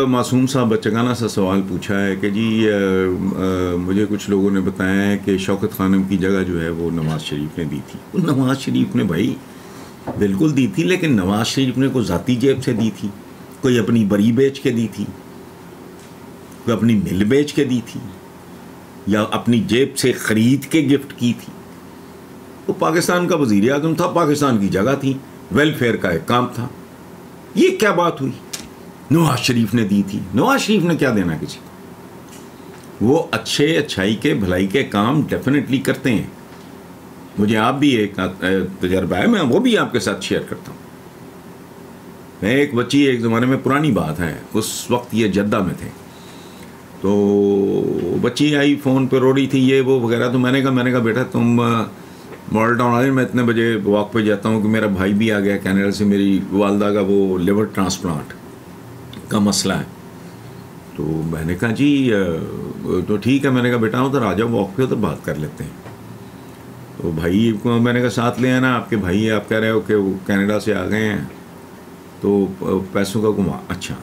معصوم صاحب بچگانہ سا سوال پوچھا ہے کہ جی مجھے کچھ لوگوں نے بتایا ہے کہ شوکت خانم کی جگہ جو ہے وہ نواز شریف نے دی تھی. نواز شریف نے بھائی بالکل دی تھی، لیکن نواز شریف نے کوئی ذاتی جیب سے دی تھی، کوئی اپنی بری بیچ کے دی تھی، کوئی اپنی مل بیچ کے دی تھی، یا اپنی جیب سے خرید کے گفٹ کی تھی. وہ پاکستان کا وزیر اعظم تھا، پاکستان کی جگہ تھی، ویلفیئر کا ایک کام تھا. یہ کیا بات ہوئی؟ نواز شریف نے دی تھی. نواز شریف نے کیا دینا کسی کو؟ وہ اچھائی کے بھلائی کے کام ڈیفینیٹلی کرتے ہیں. مجھے آپ بھی ایک تجربہ ہے، میں وہ بھی آپ کے ساتھ شیئر کرتا ہوں. میں ایک بچی، ایک زمانے میں پرانی بات ہے، اس وقت یہ جدہ میں تھے، تو بچی آئی فون پہ رو رہی تھی یہ وہ وغیرہ. تو میں نے کہا بیٹا تم ماڈل ٹاؤن آئے، میں اتنے بجے واک پہ جاتا ہوں کہ میرا بھائی بھی آ گیا کینیڈا سے، میری والدہ کا وہ لیور ٹرانسپلانٹ کا مسئلہ ہے. تو میں نے کہا جی تو ٹھیک ہے. میں نے کہا بیٹا ادھر آ جاؤ واک پہ، ادھر بات کر لیتے ہیں. تو بھائی کو میں نے کہا ساتھ لے آنا، آپ کے بھائی آپ کہہ رہے ہو کہ وہ کینیڈا سے آ گئے ہیں تو پیسوں کا گما. اچھا،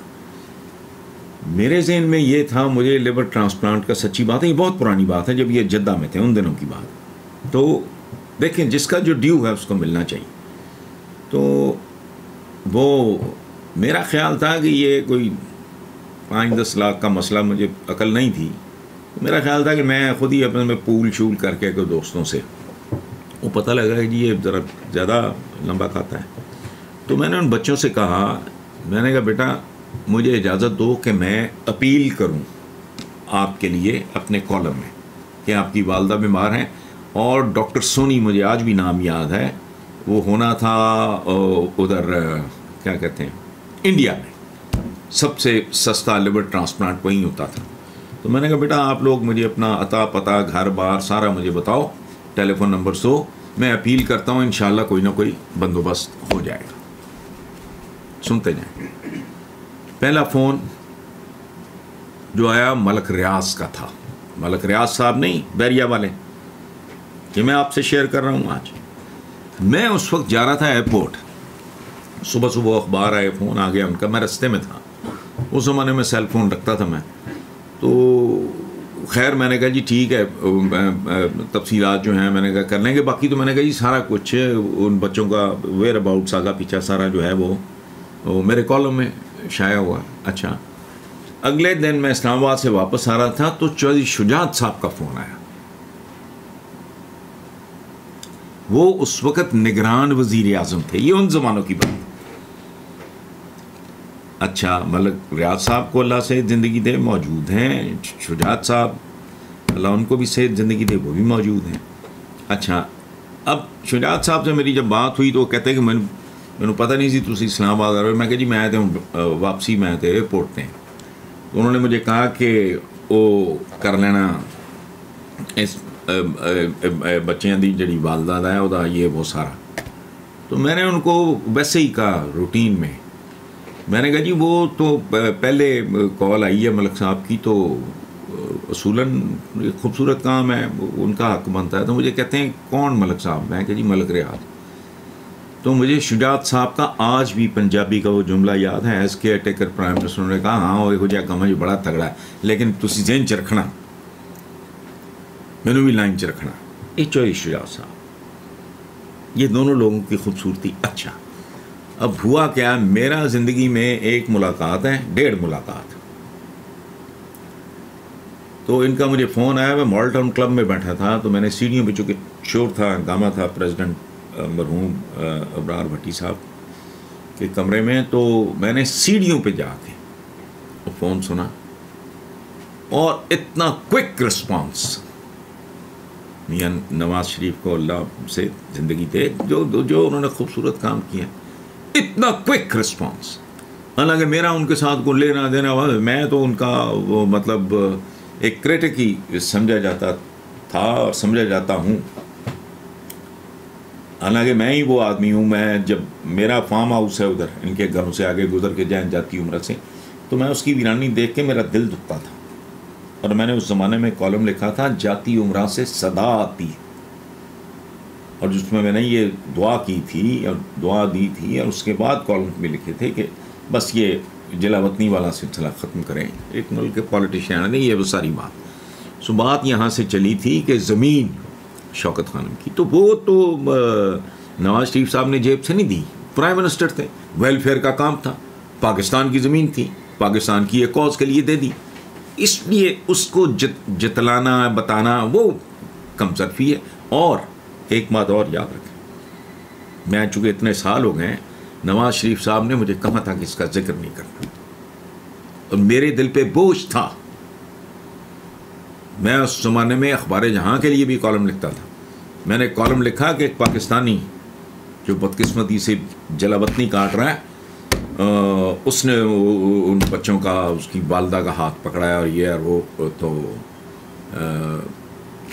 میرے ذہن میں یہ تھا، مجھے لیور ٹرانسپلانٹ کا سچی بات ہے، یہ بہت پرانی بات ہے، جب یہ جدہ میں تھے ان دنوں کی بات. تو دیکھیں جس کا جو ڈیو ہے اس کو ملنا چاہیے. تو وہ میرا خیال تھا کہ یہ کوئی 5-10 لاکھ کا مسئلہ، مجھے عقل نہیں تھی. میرا خیال تھا کہ میں خود ہی اپنے میں پول شول کر کے کوئی دوستوں سے، وہ پتہ لگا کہ جی یہ ذرا زیادہ لمبا کھاتا ہے. تو میں نے ان بچوں سے کہا، میں نے کہا بیٹا مجھے اجازت دو کہ میں اپیل کروں آپ کے لیے اپنے کالم میں کہ آپ کی والدہ بیمار ہیں، اور ڈاکٹر سونی، مجھے آج بھی نام یاد ہے، وہ ہونا تھا ادھر کیا کہتے ہیں انڈیا میں سب سے سستا لیور ٹرانسپلانٹ وہیں ہوتا تھا. تو میں نے کہا بیٹا آپ لوگ مجھے اپنا عطا پتہ گھر بار سارا مجھے بتاؤ، ٹیلی فون نمبر سو، میں اپیل کرتا ہوں انشاءاللہ کوئی نہ کوئی بندوبست ہو جائے گا. سنتے جائیں. پہلا فون جو آیا ملک ریاض کا تھا، ملک ریاض صاحب نہیں، بیریا والے، کہ میں آپ سے شیئر کر رہا ہوں آج. میں اس وقت جا رہا تھا ایئرپورٹ، صبح صبح اخبار آئے، فون آ گیا ان کا، میں رستے میں تھا. اس زمانے میں سیل فون رکھتا تھا میں. تو خیر میں نے کہا جی ٹھیک ہے، تفصیلات جو ہیں میں نے کہا کر لیں گے، باقی تو میں نے کہا جی سارا کچھ ان بچوں کا ویئر اباؤٹس آگا پیچھا سارا جو ہے وہ میرے کالم میں شائع ہوا. اچھا، اگلے دن میں اسلام آباد سے واپس آ رہا تھا تو چودھری شجاعت صاحب کا فون آیا. وہ اس وقت نگران وزیر اعظم تھے، یہ ان زمانوں کی بات. اچھا، ملک ریاض صاحب کو اللہ صحت زندگی دے، موجود ہیں. شجاعت صاحب اللہ ان کو بھی صحت زندگی دے، وہ بھی موجود ہیں. اچھا، اب شجاعت صاحب سے میری جب بات ہوئی تو وہ کہتے ہیں کہ میں پتہ نہیں سی تسی اسلام آباد آ رہے ہو. میں کہ جی میں آئے تھے واپسی میں آئے تھے ایئرپورٹ پہ. تو انہوں نے مجھے کہا کہ وہ کر لینا اس بچیاں دی جڑی والدہ ہے وہ یہ وہ سارا. تو میں نے ان کو ویسے ہی کہا روٹین میں، میں نے کہا جی وہ تو پہلے کال آئی ہے ملک صاحب کی، تو اصولاً خوبصورت کام ہے، ان کا حق بنتا ہے. تو مجھے کہتے ہیں کون ملک صاحب؟ میں کہ جی ملک ریاض. تو مجھے شجاعت صاحب کا آج بھی پنجابی کا وہ جملہ یاد ہے، as care taker prime minister نے کہا ہاں وہ یہو جہا کام جو بڑا تگڑا ہے، لیکن تسی ذہن چ رکھنا، مینوں بھی لائن چ رکھنا. یہ چودھری شجاعت صاحب، یہ دونوں لوگوں کی خوبصورتی. اچھا، اب ہوا کیا، میرا زندگی میں ایک ملاقات ہے، 1.5 ملاقات. تو ان کا مجھے فون آیا، میں ماڈل ٹاؤن کلب میں بیٹھا تھا، تو میں نے سیڑھیوں پہ، چونکہ شور تھا، ہنگامہ تھا پریزیڈنٹ مرحوم ابرار بھٹی صاحب کے کمرے میں، تو میں نے سیڑھیوں پہ جا کے فون سنا، اور اتنا کوئک رسپانس. میاں نواز شریف کو اللہ سے زندگی دے، جو انہوں نے خوبصورت کام کیا، اتنا کوئک رسپانس. حالانکہ میرا ان کے ساتھ کوئی لینا دینا ہوا، میں تو ان کا وہ مطلب ایک کریٹک ہی سمجھا جاتا تھا اور سمجھا جاتا ہوں. حالانکہ میں ہی وہ آدمی ہوں، میں جب میرا فارم ہاؤس ہے ادھر ان کے گھروں سے آگے گزر کے جائیں جاتی عمرہ سے، تو میں اس کی ویرانی دیکھ کے میرا دل دکھتا تھا. اور میں نے اس زمانے میں کالم لکھا تھا، جاتی عمرہ سے صدا آتی، اور جس میں نے یہ دعا کی تھی اور دعا دی تھی، اور اس کے بعد کالم میں لکھے تھے کہ بس یہ جلا وطنی والا سلسلہ ختم کریں, ایک ملک کے پالیٹیشین نہیں, یہ وہ ساری بات. سو بات یہاں سے چلی تھی کہ زمین شوکت خانم کی, تو وہ تو نواز شریف صاحب نے جیب سے نہیں دی, پرائم منسٹر تھے, ویلفیئر کا کام تھا, پاکستان کی زمین تھی, پاکستان کی ایک کاز کے لیے دے دی. اس لیے اس کو جتلانا بتانا وہ کم صرفی ہے. اور ایک بات اور یاد رکھیں, میں چونکہ اتنے سال ہو گئے ہیں, نواز شریف صاحب نے مجھے کہا تھا کہ اس کا ذکر نہیں کرنا, اور میرے دل پہ بوجھ تھا. میں اس زمانے میں اخبار جہاں کے لیے بھی کالم لکھتا تھا. میں نے کالم لکھا کہ ایک پاکستانی جو بدقسمتی سے جلا وطنی کاٹ رہا ہے, اس نے ان بچوں کا, اس کی والدہ کا ہاتھ پکڑایا, اور یہ اور وہ. تو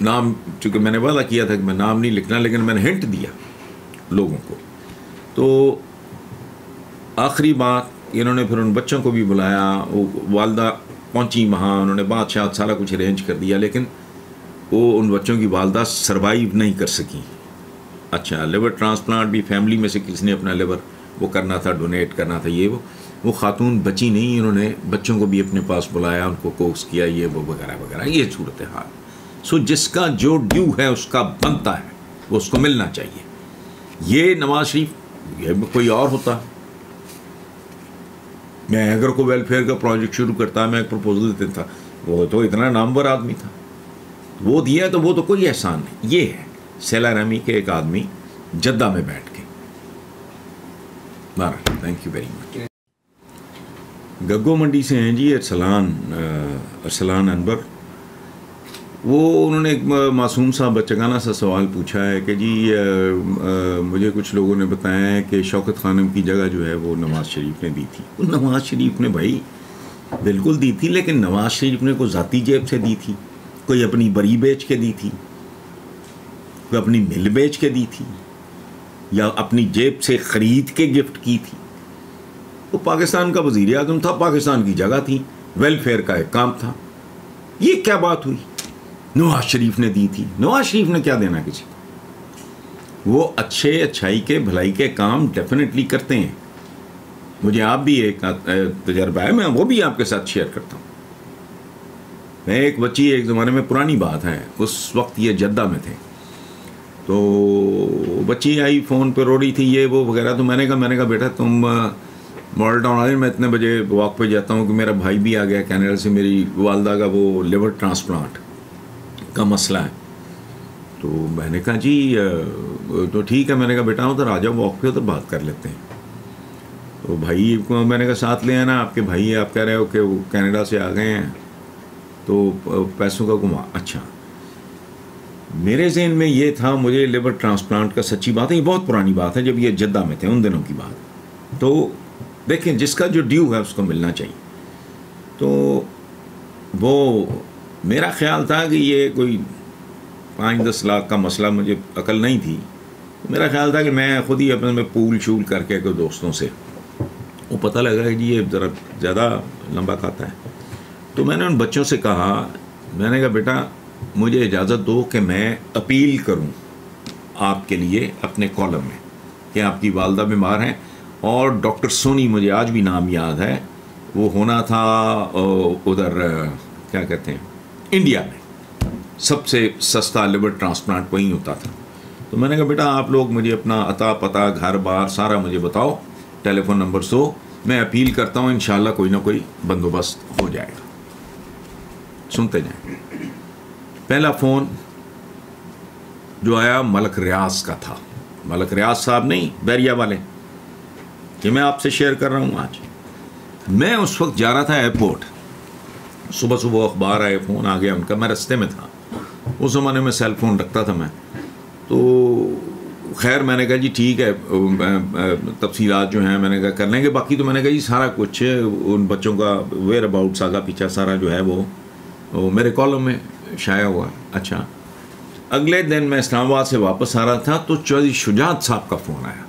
نام چونکہ میں نے وعدہ کیا تھا کہ میں نام نہیں لکھنا, لیکن میں نے ہنٹ دیا لوگوں کو. تو آخری بات انہوں نے پھر ان بچوں کو بھی بلایا, وہ والدہ پہنچی وہاں, انہوں نے بادشاہ سارا کچھ ارینج کر دیا, لیکن وہ ان بچوں کی والدہ سروائیو نہیں کر سکیں. اچھا, لیور ٹرانسپلانٹ بھی فیملی میں سے کسی نے اپنا لیور وہ کرنا تھا, ڈونیٹ کرنا تھا, یہ وہ خاتون بچی نہیں, انہوں نے بچوں کو بھی اپنے پاس بلایا, ان کو کوکس کیا, یہ وہ وغیرہ وغیرہ, یہ صورت حال. سو جس کا جو ڈیو ہے اس کا بنتا ہے, وہ اس کو ملنا چاہیے. یہ نواز شریف, یہ کوئی اور ہوتا, میں اگر کوئی ویلفیئر کا پروجیکٹ شروع کرتا, میں ایک پروپوزل دیتا, وہ تو اتنا نامور آدمی تھا, وہ دیا تو وہ تو کوئی احسان نہیں. یہ ہے سیلا رحمی کے ایک آدمی جدہ میں بیٹھ کے. بہرحال تھینک یو ویری مچ. گگو منڈی سے ہیں جی ارسلان انور. وہ انہوں نے ایک معصوم سا بچگانہ سا سوال پوچھا ہے کہ جی مجھے کچھ لوگوں نے بتایا ہے کہ شوکت خانم کی جگہ جو ہے وہ نواز شریف نے دی تھی. نواز شریف نے بھائی بالکل دی تھی, لیکن نواز شریف نے کوئی ذاتی جیب سے دی تھی, کوئی اپنی بری بیچ کے دی تھی, کوئی اپنی مل بیچ کے دی تھی, یا اپنی جیب سے خرید کے گفٹ کی تھی. وہ پاکستان کا وزیر اعظم تھا, پاکستان کی جگہ تھی, ویلفیئر کا ایک کام تھا. یہ کیا بات ہوئی نواز شریف نے دی تھی؟ نواز شریف نے کیا دینا کسی کو؟ وہ اچھائی کے بھلائی کے کام ڈیفینیٹلی کرتے ہیں. مجھے آپ بھی ایک تجربہ ہے, میں وہ بھی آپ کے ساتھ شیئر کرتا ہوں. میں ایک بچی, ایک زمانے میں پرانی بات ہے, اس وقت یہ جدہ میں تھے, تو بچی آئی فون پہ رو رہی تھی, یہ وہ وغیرہ. تو میں نے کہا بیٹا تم ماڈل ٹاؤن آئے, میں اتنے بجے واک پہ جاتا ہوں کہ میرا بھائی بھی آ گیا کینیڈا سے, میری والدہ کا وہ لیور ٹرانسپلانٹ کا مسئلہ ہے. تو میں نے کہا جی تو ٹھیک ہے. میں نے کہا بیٹا ادھر آ جاؤ واک پہ, ادھر بات کر لیتے ہیں. تو بھائی کو میں نے کہا ساتھ لے آنا, آپ کے بھائی آپ کہہ رہے ہو کہ وہ کینیڈا سے آ گئے ہیں, تو پیسوں کا گما. اچھا, میرے ذہن میں یہ تھا, مجھے لیور ٹرانسپلانٹ کا سچی بات ہے, یہ بہت پرانی بات ہے, جب یہ جدہ میں تھے ان دنوں کی بات. تو دیکھیں جس کا جو ڈیو ہے اس کو ملنا چاہیے. تو وہ میرا خیال تھا کہ یہ کوئی 5-10 لاکھ کا مسئلہ, مجھے عقل نہیں تھی. میرا خیال تھا کہ میں خود ہی اپنے میں پول شول کر کے کوئی دوستوں سے, وہ پتہ لگا کہ جی یہ ذرا زیادہ لمبا کھاتا ہے. تو میں نے ان بچوں سے کہا, میں نے کہا بیٹا مجھے اجازت دو کہ میں اپیل کروں آپ کے لیے اپنے کالم میں کہ آپ کی والدہ بیمار ہیں, اور ڈاکٹر سونی, مجھے آج بھی نام یاد ہے, وہ ہونا تھا ادھر کیا کہتے ہیں انڈیا میں, سب سے سستا لیور ٹرانسپلانٹ وہیں ہوتا تھا. تو میں نے کہا بیٹا آپ لوگ مجھے اپنا عطا پتہ گھر بار سارا مجھے بتاؤ, ٹیلی فون نمبر 100, میں اپیل کرتا ہوں انشاءاللہ کوئی نہ کوئی بندوبست ہو جائے گا. سنتے جائیں. پہلا فون جو آیا ملک ریاض کا تھا, ملک ریاض صاحب نہیں, بیریا والے, کہ میں آپ سے شیئر کر رہا ہوں آج. میں اس وقت جا رہا تھا ایئرپورٹ, صبح اخبار آئے, فون آ گیا ان کا, میں رستے میں تھا. اس زمانے میں سیل فون رکھتا تھا میں. تو خیر میں نے کہا جی ٹھیک ہے, تفصیلات جو ہیں میں نے کہا کر لیں گے, باقی تو میں نے کہا جی سارا کچھ ان بچوں کا ویئر اباؤٹس آگا پیچھا سارا جو ہے وہ میرے کالم میں شائع ہوا. اچھا, اگلے دن میں اسلام آباد سے واپس آ رہا تھا تو چودھری شجاعت صاحب کا فون آیا.